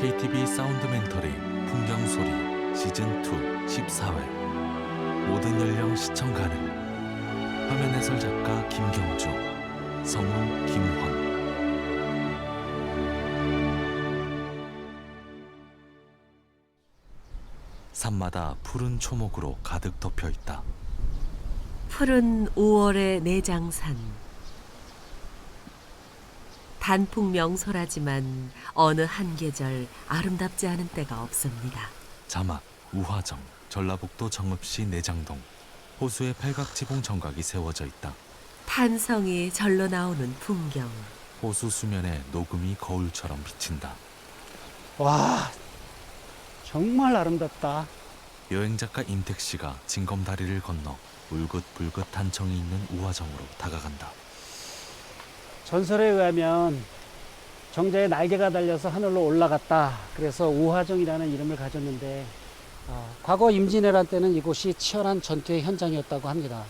KTV 사운드멘터리 풍경소리 시즌2 14회 모든 연령 시청 가능. 화면 해설 작가 김경주, 성우 김헌. 산마다 푸른 초목으로 가득 덮여 있다. 푸른 5월의 내장산. 단풍 명소라지만 어느 한 계절 아름답지 않은 때가 없습니다. 자막 우화정, 전라북도 정읍시 내장동. 호수에 팔각지붕 정각이 세워져 있다. 탄성이 절로 나오는 풍경. 호수 수면에 녹음이 거울처럼 비친다. 와, 정말 아름답다. 여행작가 임택 씨가 징검다리를 건너 울긋불긋 단청이 있는 우화정으로 다가간다. 전설에 의하면 정자에 날개가 달려서 하늘로 올라갔다. 그래서 우화정이라는 이름을 가졌는데 과거 임진왜란 때는 이곳이 치열한 전투의 현장이었다고 합니다.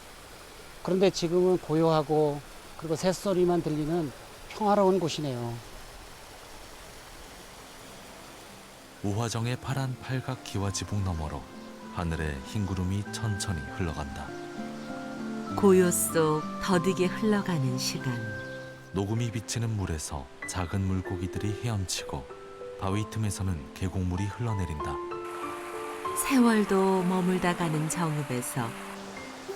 그런데 지금은 고요하고 그리고 새소리만 들리는 평화로운 곳이네요. 우화정의 파란 팔각 기와지붕 너머로 하늘에 흰 구름이 천천히 흘러간다. 고요 속 더디게 흘러가는 시간. 녹음이 비치는 물에서 작은 물고기들이 헤엄치고 바위 틈에서는 계곡물이 흘러내린다. 세월도 머물다 가는 정읍에서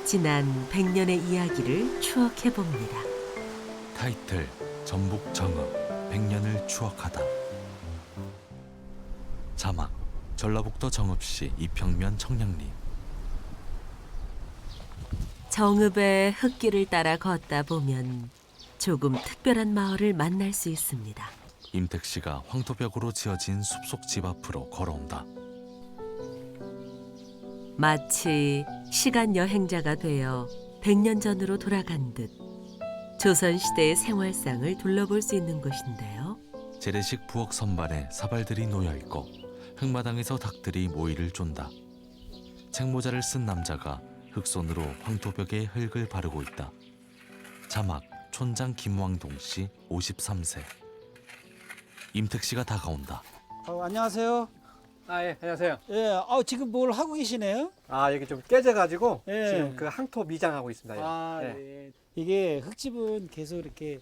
지난 100년의 이야기를 추억해 봅니다. 타이틀 전북 정읍 100년을 추억하다. 자막 전라북도 정읍시 이평면 청량리. 정읍의 흙길을 따라 걷다 보면 조금 특별한 마을을 만날 수 있습니다. 임택 씨가 황토벽으로 지어진 숲속 집 앞으로 걸어온다. 마치 시간 여행자가 되어 100년 전으로 돌아간 듯 조선시대의 생활상을 둘러볼 수 있는 곳인데요. 재래식 부엌 선반에 사발들이 놓여 있고 흙마당에서 닭들이 모이를 쫀다. 책모자를 쓴 남자가 흙손으로 황토벽에 흙을 바르고 있다. 자막 촌장 김왕동 씨 53세. 임택 씨가 다가온다. 안녕하세요. 예, 안녕하세요. 예, 지금 뭘 하고 계시네요? 여기 좀 깨져가지고 예. 지금 그 항토 미장하고 있습니다. 예. 네. 이게 흙집은 계속 이렇게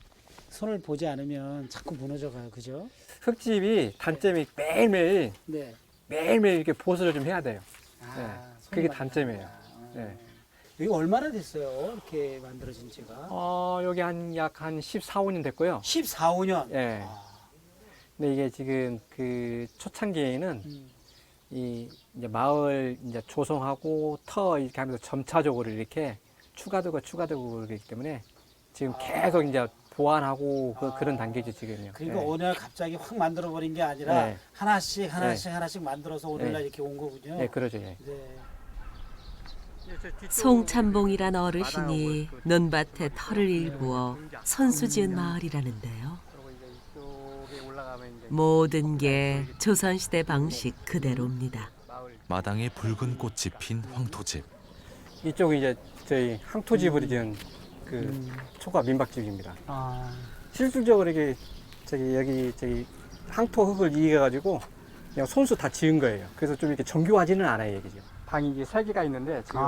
손을 보지 않으면 자꾸 무너져 가요. 그죠? 흙집이 단점이 매일매일 네. 이렇게 보수를 좀 해야 돼요. 손이 그게 많이 단점이에요. 가니까. 예. 여기 얼마나 됐어요? 이렇게 만들어진 지가? 여기 약 한 14, 15년 됐고요. 14, 15년. 예. 근데 이게 지금 그 초창기에는 이 이제 마을 이제 조성하고 터 이렇게 하면서 점차적으로 이렇게 추가되고 그러기 때문에 지금 계속 이제 보완하고 그런 단계죠 지금요. 그러니까 예. 오늘 갑자기 확 만들어 버린 게 아니라 네. 하나씩 만들어서 오늘날 네. 이렇게 온 거군요. 예, 그러죠. 예. 네. 송찬봉이란 어르신이 논밭에 터를 일구어 손수지은 마을이라는데요. 모든 게 조선시대 방식 그대로입니다. 마당에 붉은 꽃이 핀 황토집. 이쪽이 이제 저희 항토집으로 지은 그 초가 민박집입니다. 실질적으로 이게 저기 항토 흙을 이용해가지고 그냥 손수 다 지은 거예요. 그래서 좀 이렇게 정교하지는 않아요, 이게 지금. 방이 이제 3개가 있는데 지금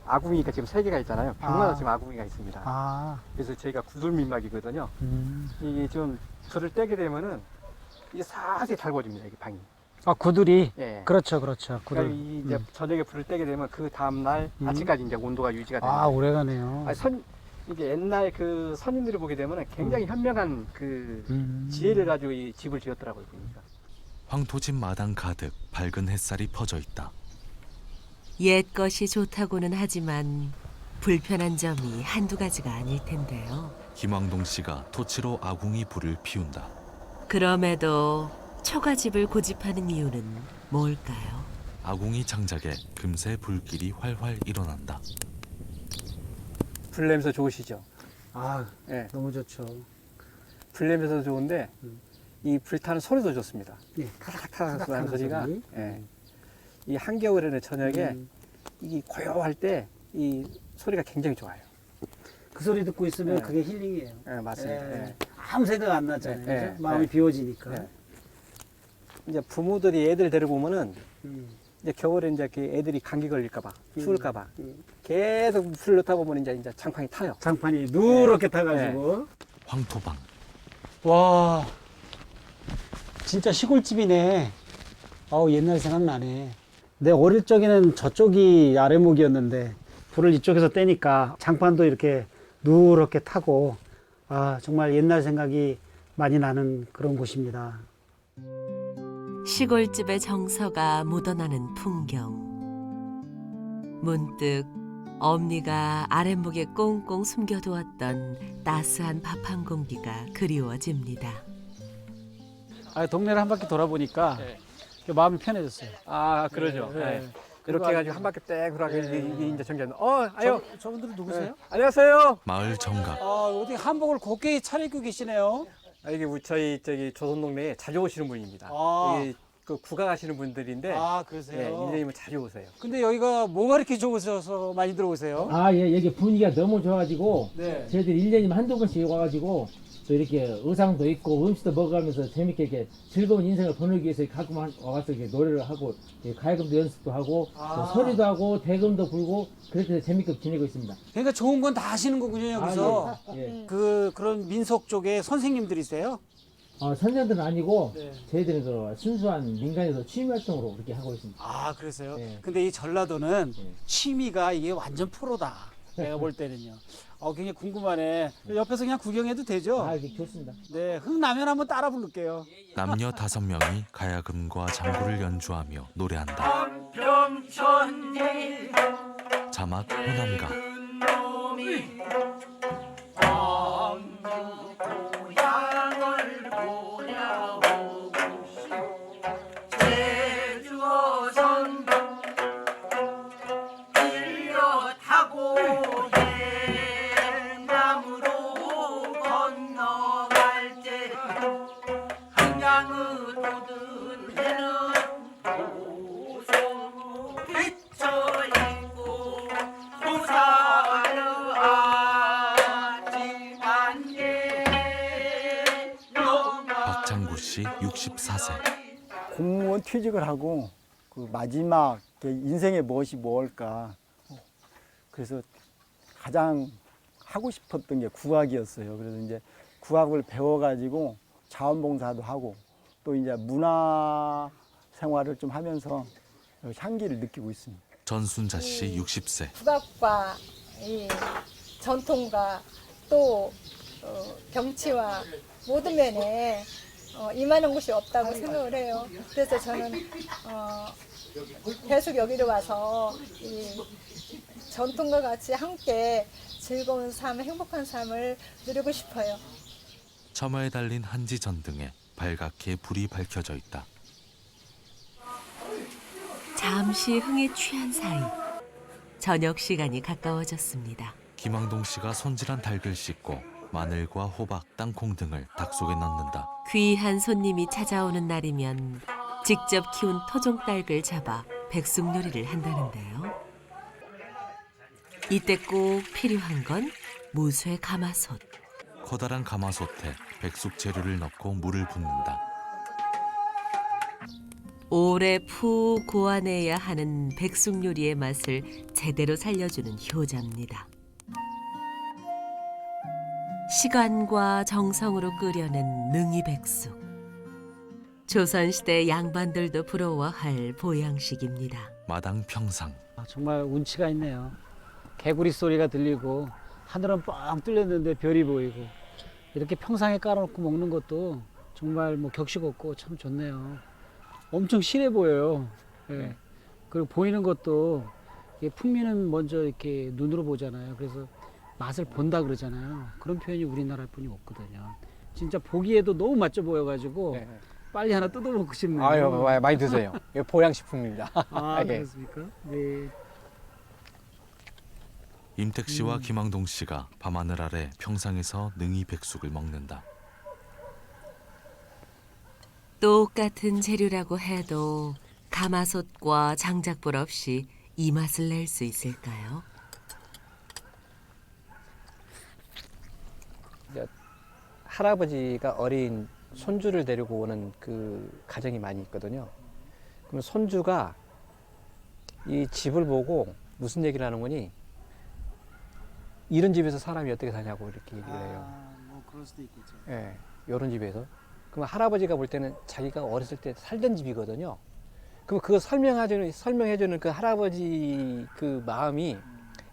아궁이가 지금 3개가 있잖아요. 방마다 지금 아궁이가 있습니다. 그래서 저희가 구들 민박이거든요. 이게 좀 불을 떼게 되면은 이게 사실 달궈집니다, 이게 방이. 구들이. 예. 그렇죠. 그러니까 구들. 이 이제 저녁에 불을 떼게 되면 그 다음 날 아침까지 이제 온도가 유지가 됩니다. 오래가네요. 이게 옛날 그 선인들이 보게 되면 굉장히 현명한 그 지혜를 가지고 이 집을 지었더라고요, 보니까. 황토집 마당 가득 밝은 햇살이 퍼져 있다. 옛 것이 좋다고는 하지만 불편한 점이 한두 가지가 아닐 텐데요. 김왕동 씨가 토치로 아궁이 불을 피운다. 그럼에도 초가집을 고집하는 이유는 뭘까요? 아궁이 장작에 금세 불길이 활활 일어난다. 불 냄새 좋으시죠? 예. 너무 좋죠. 불 냄새도 좋은데 이 불타는 소리도 좋습니다. 네. 타닥타닥 나는 소리가. 소리. 예. 이 한겨울에는 저녁에 이 고요할 때 이 소리가 굉장히 좋아요. 그 소리 듣고 있으면 네. 그게 힐링이에요. 예, 맞습니다. 예. 아무 생각 안 나잖아요. 네, 그죠? 네, 마음이 네. 비워지니까. 네. 이제 부모들이 애들 데리고 오면은 음. 이제 겨울에 이제 그 애들이 감기 걸릴까봐, 추울까봐 계속 불을 넣다 보면 이제 장판이 타요. 장판이 누렇게 타가지고. 황토방. 와, 진짜 시골집이네. 아우, 옛날 생각나네. 내 어릴 적에는 저쪽이 아래목이었는데 불을 이쪽에서 떼니까 장판도 이렇게 누렇게 타고, 아, 정말 옛날 생각이 많이 나는 그런 곳입니다. 시골집의 정서가 묻어나는 풍경. 문득 엄니가 아랫목에 꽁꽁 숨겨두었던 따스한 밥 한 공기가 그리워집니다. 아, 동네를 한 바퀴 돌아보니까 네. 마음이 편해졌어요. 아, 그러죠. 네. 네. 이렇게 해가지고 한 바퀴 땡 돌아가 이게 이제 정전. 아유, 저분들은 누구세요? 안녕하세요. 마을 정각. 아, 어디 한복을 곱게 차려입고 계시네요. 이게 저희 조선 동네에 자주 오시는 분입니다. 아. 이게 그 구가하시는 분들인데, 아, 예, 그러세요? 인생님은 자주 오세요. 근데 여기가 뭐가 이렇게 좋으셔서 많이 들어오세요? 아, 예, 여기 분위기가 너무 좋아가지고 네. 저희들이 1년이면 한두 번씩 와가지고 또 이렇게 의상도 입고 음식도 먹으면서 재밌게 이렇게 즐거운 인생을 보내기 위해서 가끔 와서 이렇게 노래를 하고 가야금도 연습도 하고 또 소리도 하고 대금도 불고 그렇게 재밌게 지내고 있습니다. 그러니까 좋은 건 다 하시는 거군요, 여기서. 아, 예. 예. 그런 민속 쪽에 선생님들이세요? 선생들은 아니고 네. 저희들은 그 순수한 민간에서 취미 활동으로 그렇게 하고 있습니다. 아, 그러세요? 네. 근데 이 전라도는 네. 취미가 이게 완전 프로다. 내가 볼 때는요. 굉장히 궁금하네. 옆에서 그냥 구경해도 되죠? 아, 이게 좋습니다. 네, 흥나면 한번 따라 부를게요. 남녀 5명이 가야금과 장구를 연주하며 노래한다. 자막 호남가. 박창구 씨 64세. 공무원 퇴직을 하고 그 마지막 인생의 무엇이 뭘까. 그래서 가장 하고 싶었던 게 국악이었어요. 그래서 이제 국악을 배워가지고 자원봉사도 하고 또 이제 문화 생활을 좀 하면서 향기를 느끼고 있습니다. 전순자 씨 60세. 국악과 이 전통과 또 경치와 모든 면에 이만한 곳이 없다고 생각을 해요. 그래서 저는 계속 여기로 와서 이 전통과 같이 함께 즐거운 삶, 행복한 삶을 누리고 싶어요. 처마에 달린 한지 전등에 발갛게 불이 밝혀져 있다. 잠시 흥에 취한 사이 저녁 시간이 가까워졌습니다. 김항동 씨가 손질한 닭을 씻고 마늘과 호박, 땅콩 등을 닭 속에 넣는다. 귀한 손님이 찾아오는 날이면 직접 키운 토종닭을 잡아 백숙 요리를 한다는데요. 이때 꼭 필요한 건 무쇠 가마솥. 커다란 가마솥에 백숙 재료를 넣고 물을 붓는다. 오래 푹 고아내야 하는 백숙 요리의 맛을 제대로 살려주는 효자입니다. 시간과 정성으로 끓여낸 능이 백숙. 조선시대 양반들도 부러워할 보양식입니다. 마당 평상. 정말 운치가 있네요. 개구리 소리가 들리고 하늘은 뻥 뚫렸는데 별이 보이고 이렇게 평상에 깔아놓고 먹는 것도 정말 뭐 격식 없고 참 좋네요. 엄청 실해 보여요. 예. 그리고 보이는 것도 이게 풍미는 먼저 이렇게 눈으로 보잖아요. 그래서 맛을 본다 그러잖아요. 그런 표현이 우리나라 뿐이 없거든요. 진짜 보기에도 너무 맛져 보여가지고 네. 빨리 하나 뜯어먹고 싶네요. 아유, 많이 드세요. 이거 보양식품입니다. 아, 예. 그렇습니까? 네. 임택 씨와 김항동 씨가 밤하늘 아래 평상에서 능이 백숙을 먹는다. 똑같은 재료라고 해도 가마솥과 장작불 없이 이 맛을 낼 수 있을까요? 할아버지가 어린 손주를 데리고 오는 그 가정이 많이 있거든요. 그럼 손주가 이 집을 보고 무슨 얘기를 하는 거니? 이런 집에서 사람이 어떻게 사냐고 이렇게 얘기를 해요. 뭐 그럴 수도 있겠죠. 예, 이런 집에서. 그럼 할아버지가 볼 때는 자기가 어렸을 때 살던 집이거든요. 그럼 그거 설명해주는 그 할아버지 그 마음이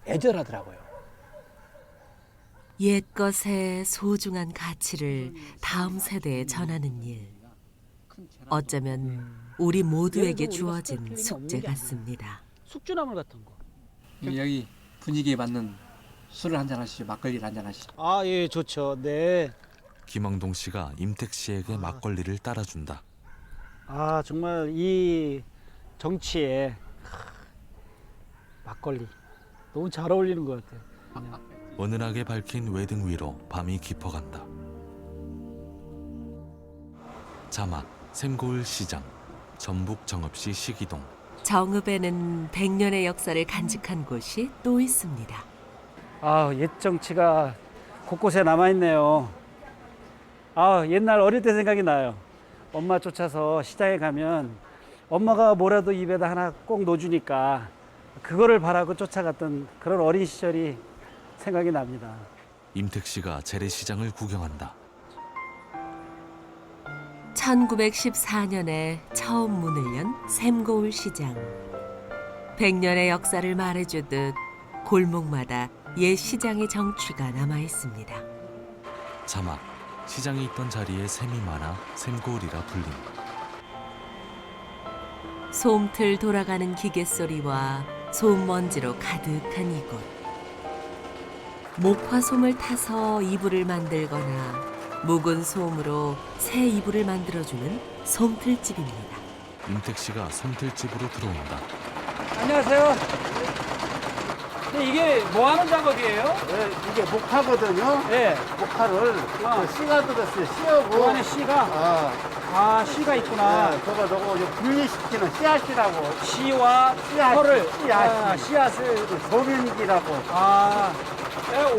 애절하더라고요. 옛것의 소중한 가치를 다음 세대에 전하는 일. 어쩌면 우리 모두에게 주어진 숙제 같습니다. 숙주나물 같은 거. 여기 분위기에 맞는 술을 한잔 하시죠. 막걸리를 한잔 하시죠. 아, 예, 좋죠. 네. 김왕동 씨가 임택 씨에게 막걸리를 따라준다. 아, 정말 이 정치에 막걸리 너무 잘 어울리는 것 같아요. 은은하게 밝힌 외등 위로 밤이 깊어간다. 자막 샘고을 시장, 전북 정읍시 시기동. 정읍에는 100년의 역사를 간직한 곳이 또 있습니다. 아, 옛 정치가 곳곳에 남아있네요. 아, 옛날 어릴 때 생각이 나요. 엄마 쫓아서 시장에 가면 엄마가 뭐라도 입에다 하나 꼭 넣어주니까 그거를 바라고 쫓아갔던 그런 어린 시절이 생각이 납니다. 임택 씨가 재래시장을 구경한다. 1914년에 처음 문을 연 샘고을 시장. 100년의 역사를 말해주듯 골목마다 옛 시장의 정취가 남아 있습니다. 자막 시장이 있던 자리에 샘이 많아 샘고을이라 불린다. 솜틀 돌아가는 기계 소리와 솜먼지로 가득한 이곳. 목화솜을 타서 이불을 만들거나 묵은 솜으로 새 이불을 만들어주는 솜틀집입니다. 임택 씨가 솜틀집으로 들어온다. 안녕하세요. 근데 이게 뭐 하는 작업이에요? 네, 이게 목화거든요. 네. 목화를 씨가 들었어요. 씨하고. 그 안에 씨가? 아, 씨가 있구나. 네, 저거 이제 분리시키는 씨앗이라고. 씨와 씨앗, 털을, 씨앗. 씨앗을. 소면기라고. 아,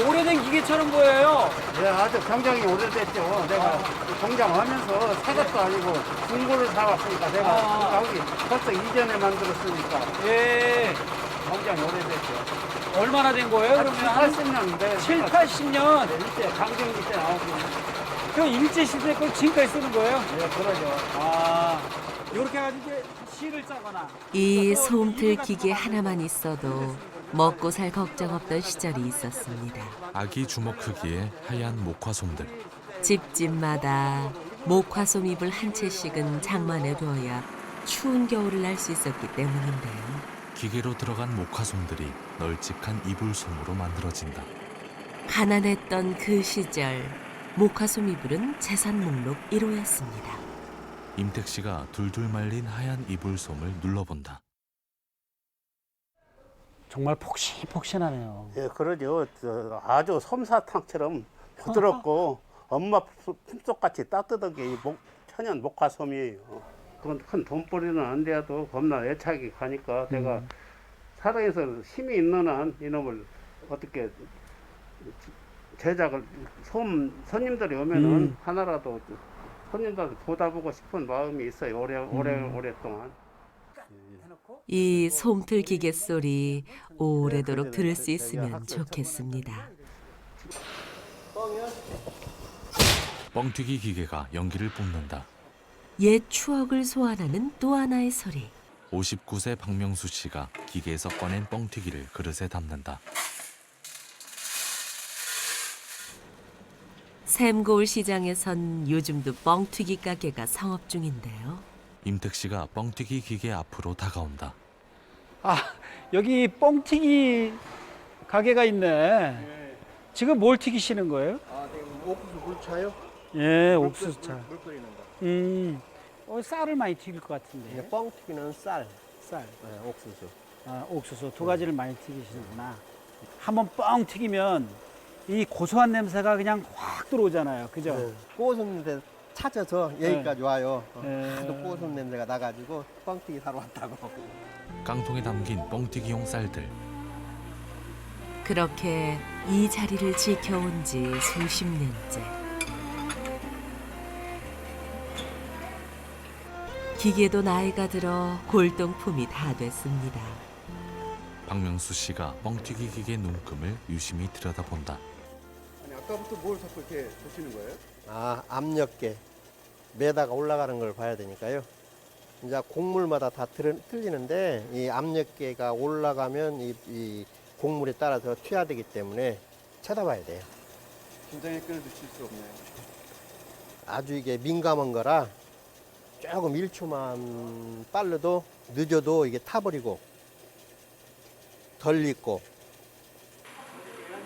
오래된 기계처럼 보여요. 네, 아주 경장이 오래됐죠. 내가 공장하면서 새 것도 아니고 중고를 사왔으니까 내가 여기 벌써 이전에 만들었으니까 예. 공장이 오래됐죠. 얼마나 된 거예요? 한 그러면 80년대. 7, 80년? 이때 강정기 때 나오고. 그 일제시대 걸 지금까지 쓰는 거예요? 네, 그러죠. 아, 이렇게 해가지고 이제 씨를 짜거나. 이 솜틀 기계 하나만 있어도 먹고 살 걱정 없던 시절이 있었습니다. 아기 주먹 크기의 하얀 목화솜들. 집집마다 목화솜 이불 한 채씩은 장만해 두어야 추운 겨울을 날 수 있었기 때문인데요. 기계로 들어간 목화솜들이 널찍한 이불솜으로 만들어진다. 가난했던 그 시절 목화솜 이불은 재산 목록 1호였습니다. 임택 씨가 둘둘 말린 하얀 이불솜을 눌러본다. 정말 폭신폭신하네요. 예, 그러죠. 아주 솜사탕처럼 부드럽고 엄마 품속같이 따뜻하게 이 천연 목화솜이에요. 그건 큰 돈벌이는 안 돼도 겁나 애착이 가니까 내가 사랑해서 힘이 있는 한 이놈을 어떻게 제작을 손님들이 오면은 하나라도 손님들한테 보답하고 싶은 마음이 있어요. 오랫동안. 이 솜틀 기계 소리 오래도록 들을 수 있으면 좋겠습니다. 뻥튀기 기계가 연기를 뿜는다. 옛 추억을 소환하는 또 하나의 소리. 59세 박명수 씨가 기계에서 꺼낸 뻥튀기를 그릇에 담는다. 샘고을 시장에선 요즘도 뻥튀기 가게가 성업 중인데요. 임택 씨가 뻥튀기 기계 앞으로 다가온다. 아, 여기 뻥튀기 가게가 있네. 지금 뭘 튀기시는 거예요? 아, 옥수수 물차요? 예, 옥수수차. 물 끓이는 거. 쌀을 많이 튀길 것 같은데. 뻥튀기는 쌀, 쌀, 옥수수. 아, 옥수수 두 가지를 많이 튀기시는구나. 한번 뻥 튀기면 이 고소한 냄새가 그냥 확 들어오잖아요. 그죠? 네. 꼬순 냄새 찾아서 여기까지 와요. 네. 하도 꼬순 냄새가 나가지고 뻥튀기 사러 왔다고. 깡통에 담긴 뻥튀기용 쌀들. 그렇게 이 자리를 지켜온 지 수십 년째. 기계도 나이가 들어 골동품이 다 됐습니다. 박명수 씨가 뻥튀기 기계 눈금을 유심히 들여다본다. 아니 아까부터 뭘 자꾸 이렇게 보시는 거예요? 아, 압력계 매다가 올라가는 걸 봐야 되니까요. 이제 곡물마다 다 틀리는데 이 압력계가 올라가면 이 곡물에 따라서 투하되기 때문에 쳐다봐야 돼요. 긴장의 끈을 놓칠 수 없네요. 아주 이게 민감한 거라 조금 1초만 빨라도 늦어도 이게 타버리고 덜 익고.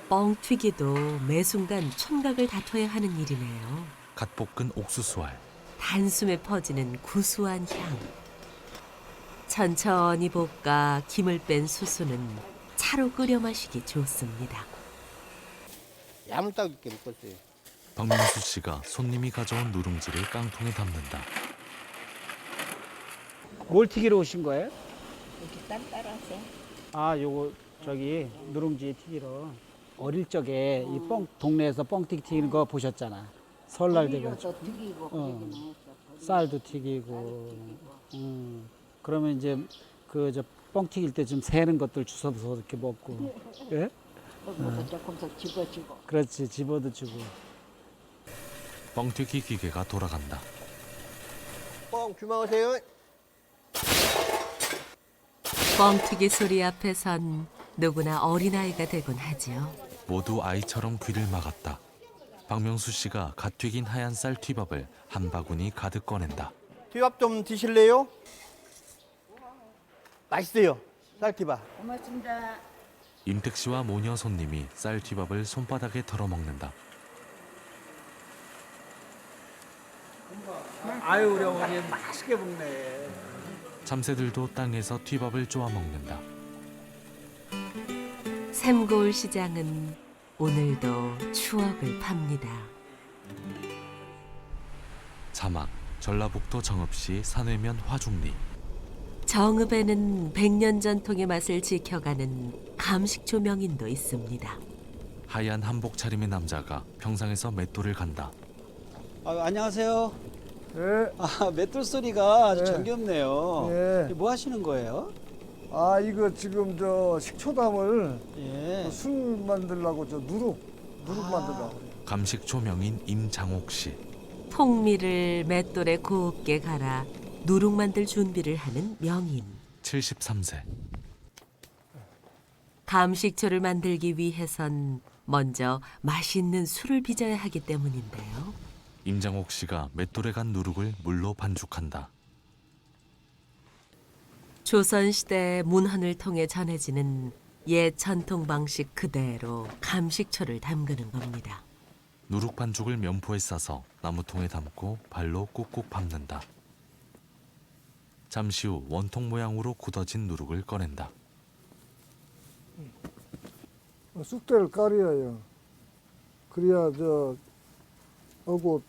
뻥튀기도 매 순간 촌각을 다퉈야 하는 일이네요. 갓 볶은 옥수수알, 단숨에 퍼지는 구수한 향. 천천히 볶아 김을 뺀 수수는 차로 끓여 마시기 좋습니다. 야물딱 있게 묶었어요. 박명수 씨가 손님이 가져온 누룽지를 깡통에 담는다. 뭘 튀기러 오신 거예요? 이렇게 땀 따라서. 아, 요거 저기 누룽지 튀기러. 어릴 적에 이 동네에서 뻥튀기 튀기는 거 보셨잖아. 설날 돼가지고. 튀기고 쌀도 튀기고. 그러면 이제 그 저 뻥튀길 때 좀 새는 것들 주워서 이렇게 먹고. 예? 조금씩 집어주고. 그렇지, 집어도 주고. 뻥튀기 기계가 돌아간다. 뻥 주마오세요. 뻥튀기 소리 앞에선 누구나 어린아이가 되곤 하지요. 모두 아이처럼 귀를 막았다. 박명수 씨가 갓 튀긴 하얀 쌀 튀밥을 한 바구니 가득 꺼낸다. 튀밥 좀 드실래요? 맛있어요. 쌀튀밥. 고맙습니다. 임택 씨와 모녀 손님이 쌀 튀밥을 손바닥에 털어 먹는다. 아유, 우리 어머니 맛있게 먹네. 참새들도 땅에서 튀밥을 쪼아 먹는다. 샘고울 시장은 오늘도 추억을 팝니다. 자막, 전라북도 정읍시 산회면 화중리. 정읍에는 100년 전통의 맛을 지켜가는 감식초 명인도 있습니다. 하얀 한복 차림의 남자가 평상에서 맷돌을 간다. 안녕하세요. 네. 아, 맷돌 소리가 아주 네. 정겹네요. 예. 뭐 하시는 거예요? 아, 이거 지금 저 식초담을 예. 술 만들려고 저 누룩 만들려고. 감식초 명인 임장옥 씨. 통밀을 맷돌에 곱게 갈아 누룩 만들 준비를 하는 명인. 73세. 감식초를 만들기 위해선 먼저 맛있는 술을 빚어야 하기 때문인데요. 임장옥 씨가 맷돌에 간 누룩을 물로 반죽한다. 조선시대 문헌을 통해 전해지는 옛 전통 방식 그대로 감식초를 담그는 겁니다. 누룩 반죽을 면포에 싸서 나무통에 담고 발로 꾹꾹 밟는다. 잠시 후 원통 모양으로 굳어진 누룩을 꺼낸다. 쑥대를 깔아요. 그래야 하고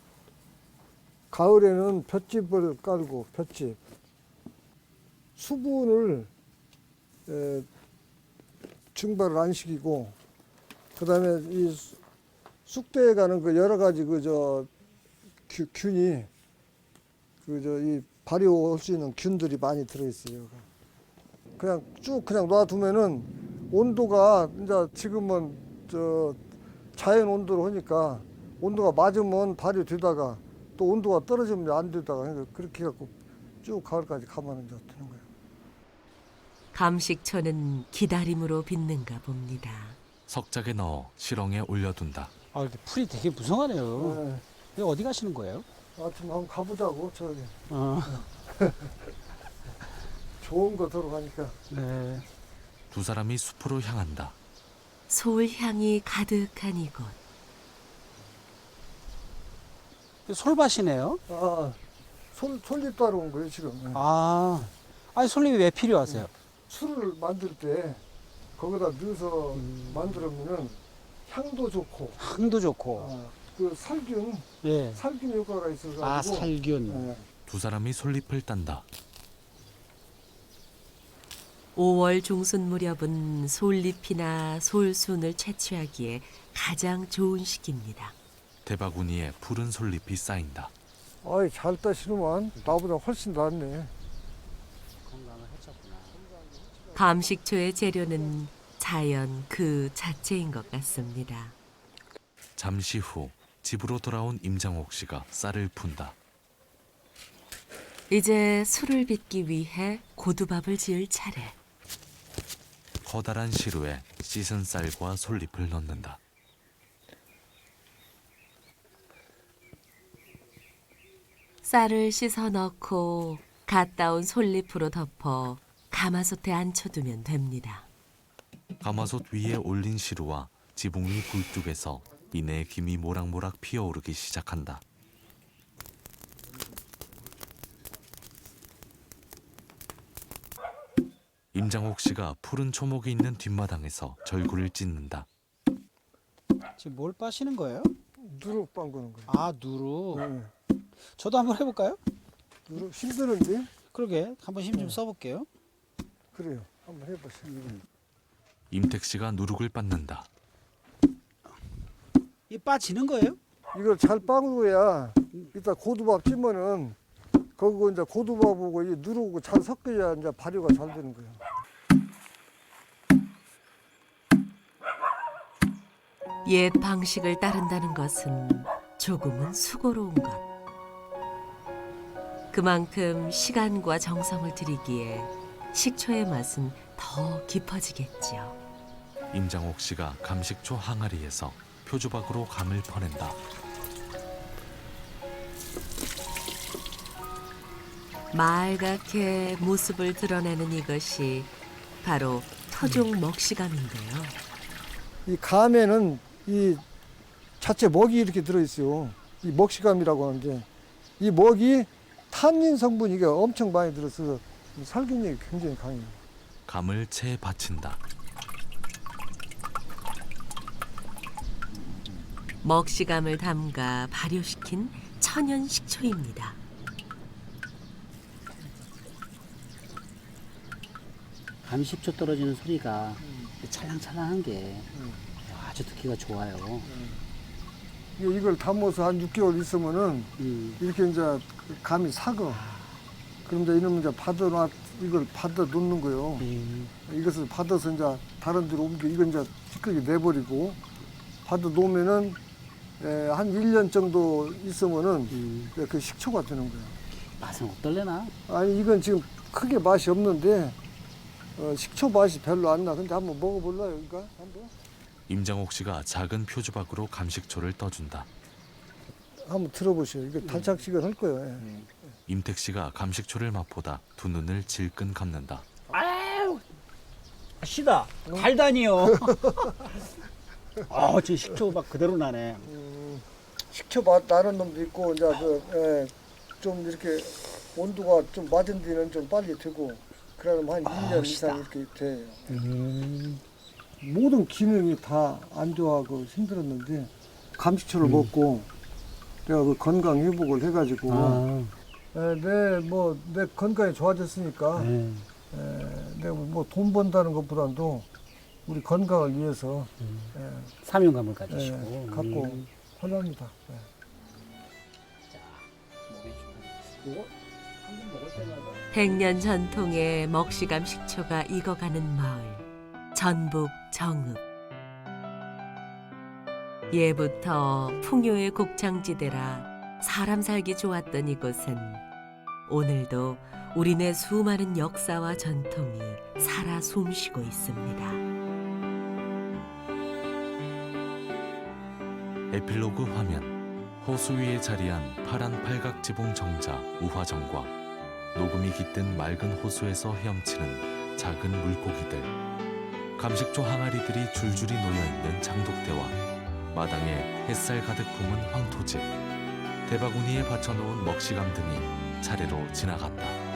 가을에는 볏짚을 깔고 볏짚. 수분을 증발을 안 시키고, 그다음에 이 쑥대에 가는 그 여러 가지 균이 이 발효할 수 있는 균들이 많이 들어있어요. 그냥 쭉 놔두면은 온도가 이제 지금은 자연 온도로 하니까 온도가 맞으면 발효되다가 또 온도가 떨어지면 안 되다가 그렇게 해갖고 쭉 가을까지 가면 이제 되는 거예요. 감식초는 기다림으로 빚는가 봅니다. 석작에 넣어 실렁에 올려둔다. 아, 근데 풀이 되게 무성하네요. 네. 어디 가시는 거예요? 아침 한번 가보자고 저기. 어. 좋은 거 들어가니까. 네. 두 사람이 숲으로 향한다. 솔향이 가득한 이곳. 솔밭이네요. 아, 솔잎 따러 온 거예요 지금. 아, 아니 솔잎이 왜 필요하세요? 술을 만들 때 거기다 넣어서 만들면은 향도 좋고, 향도 좋고. 그 살균 예. 효과가 있어서. 아, 살균. 네. 두 사람이 솔잎을 딴다. 5월 중순 무렵은 솔잎이나 솔순을 채취하기에 가장 좋은 시기입니다. 대바구니에 푸른 솔잎이 쌓인다. 아이, 잘 따시는만. 나보다 훨씬 낫네. 감식초의 재료는 자연 그 자체인 것 같습니다. 잠시 후 집으로 돌아온 임장옥 씨가 쌀을 푼다. 이제 술을 빚기 위해 고두밥을 지을 차례. 커다란 시루에 씻은 쌀과 솔잎을 넣는다. 쌀을 씻어 넣고 갓 따온 솔잎으로 덮어 가마솥에 앉혀두면 됩니다. 가마솥 위에 올린 시루와 지붕이 굴뚝에서 이내 김이 모락모락 피어오르기 시작한다. 임장옥 씨가 푸른 초목이 있는 뒷마당에서 절구를 찢는다. 지금 뭘 빠시는 거예요? 누룩 빵꾸는 거예요. 아, 누루. 네. 저도 한번 해볼까요? 누룩 힘드는데? 그러게, 한번 힘 좀 써볼게요. 그래요. 한번 해보세요. 임택 씨가 누룩을 빻는다. 이 빠지는 거예요? 이걸 잘 빵구야 이따 고두밥 찌면은 거기고 이제 고두밥하고 이 누르고 잘 섞어야 이제 발효가 잘 되는 거야. 옛 방식을 따른다는 것은 조금은 수고로운 것. 그만큼 시간과 정성을 들이기에 식초의 맛은 더 깊어지겠지요. 임장옥 씨가 감식초 항아리에서 표주박으로 감을 퍼낸다. 말갛게 모습을 드러내는 이것이 바로 토종 먹시감인데요. 이 감에는 이 자체 먹이 이렇게 들어있어요. 이 먹시감이라고 하는데 이 먹이 탄닌 성분이 이게 엄청 많이 들어서 살균력이 굉장히 강해요. 감을 채 받친다. 먹시감을 담가 발효시킨 천연 식초입니다. 감식초 떨어지는 소리가 찰랑찰랑한 게 아주 듣기가 좋아요. 이걸 담아서 한 6개월 있으면은 이렇게 이제 감이 삭어. 그런데 이놈은 이제 이걸 받아 놓는 거예요. 이것을 받아서 이제 다른 데로 옮겨, 이건 이제 찌끄게 내버리고 받아 놓으면은 한 1년 정도 있으면은 그 식초가 되는 거예요. 맛은 어떨래나? 아니, 이건 지금 크게 맛이 없는데 식초 맛이 별로 안 나. 근데 한번 먹어볼래요, 그러니까 한번? 임장옥 씨가 작은 표주박으로 감식초를 떠준다. 한번 들어보세요. 이거 단착식을 할 거예요. 예. 임택 씨가 감식초를 맛보다 두 눈을 질끈 감는다. 아유, 시다. 달다니요. 저 식초 막 그대로 나네. 식초 맛 나는 놈도 있고 이제 좀 이렇게 온도가 좀 맞은 데는 좀 빨리 되고 그러면 한 2년 이상 이렇게 돼요. 모든 기능이 다 안 좋아하고 힘들었는데 감식초를 먹고 내가 그 건강 회복을 해가지고 내 건강이 좋아졌으니까 내가 뭐 돈 번다는 것보다도 우리 건강을 위해서 사명감을 가지시고 갖고 혼납니다. 백년 전통의 먹시감 식초가 익어가는 마을 전북 정읍. 예부터 풍요의 곡창지대라 사람 살기 좋았던 이곳은 오늘도 우리네 수많은 역사와 전통이 살아 숨쉬고 있습니다. 에필로그 화면. 호수 위에 자리한 파란 팔각지붕 정자 우화정과 녹음이 깃든 맑은 호수에서 헤엄치는 작은 물고기들. 감식초 항아리들이 줄줄이 놓여있는 장독대와 마당에 햇살 가득 품은 황토집, 대바구니에 받쳐놓은 먹시감 등이 차례로 지나갔다.